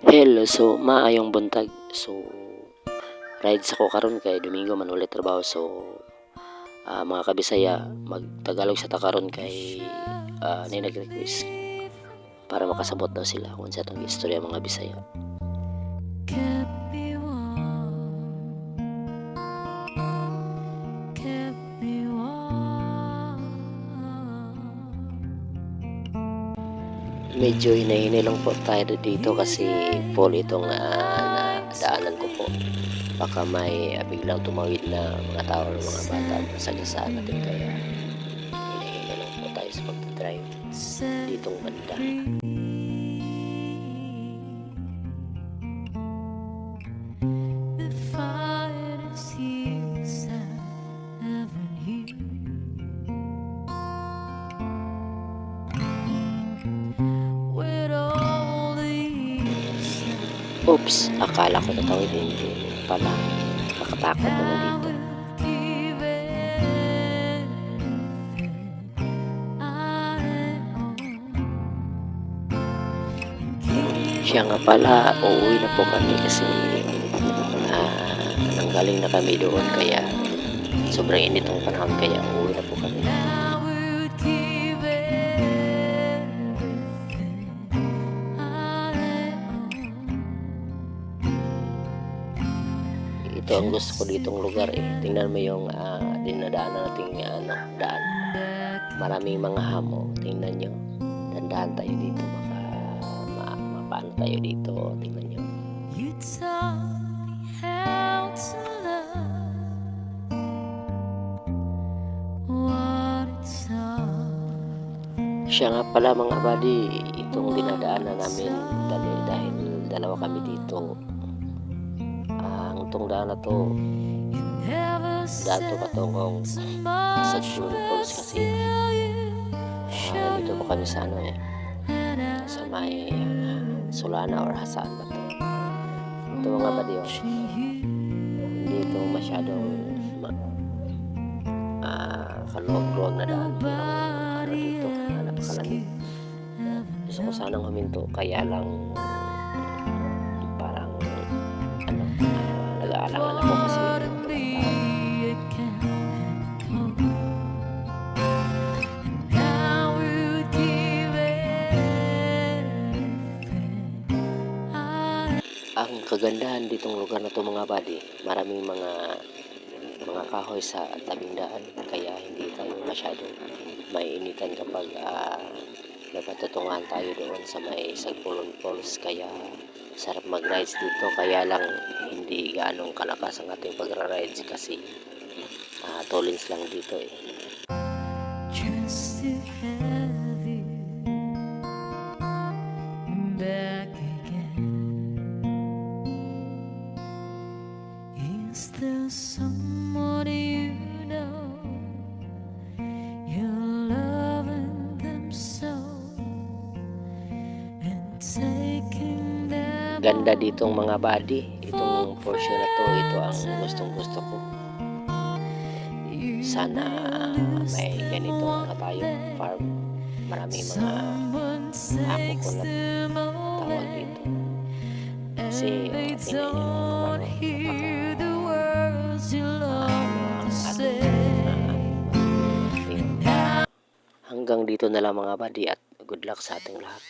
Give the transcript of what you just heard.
Hello, so maayong buntag. So rides ako karon kay Domingo man ulit trabaho. So mga kabisaya, magtagalog sa takaron kay nay nag-request para makasabot daw sila kung sa atong istorya mga Bisaya. Medyo hinahinay lang po tayo dito kasi full itong daanan ko po. Baka may biglang tumawid na mga tao o mga bata sa gasaan natin, kaya hinahinay lang po tayo sa pag-drive ditong banda. Oops, akala ko natawid, hindi pala. Nakatakot naman dito. Siya nga pala, uuwi na po kami kasi nanggaling na kami doon, kaya sobrang init ang panahon, kaya uuwi na po kami. Ito ang gusto ko ditong lugar eh. Tingnan mo yung dinadaanan nating daan. Maraming mga hamo. Tingnan nyo. Dandahan tayo dito. Baka mapaano tayo dito. Tingnan nyo. Siya nga pala mga buddy, itong dinadaanan namin dahil dalawa kami dito. Itong daan na to, daan to patungong sa June Falls kasi nandito po kami sa sa may Solana or Hasaan ba to. Ito mga buddy, hindi ito masyadong kaluwag-luwag na daan, pero dito napakalamig. Gusto ko sanang huminto, kaya lang parang nag-aalangan ako kasi ang kagandahan ditong lugar na to mga buddy, maraming mga kahoy sa tabing daan, kaya hindi tayo masyadong maiinitan kapag nagpatutungan tayo doon sa may Sagpulon Falls. Kaya sarap mag-rides dito, kaya lang hindi ganong kalakas ang ating pagra-rides kasi tolins lang dito eh. Just to have you back again. Is there someone you know you're loving them so and taking them. Ganda ditong mga buddy, itong portion na to, ito ang gustong gusto ko. Sana may ganito na tayo farm, maraming mga ako ko na tawag dito kasi hanggang dito na lang mga buddy, at good luck sa ating lahat.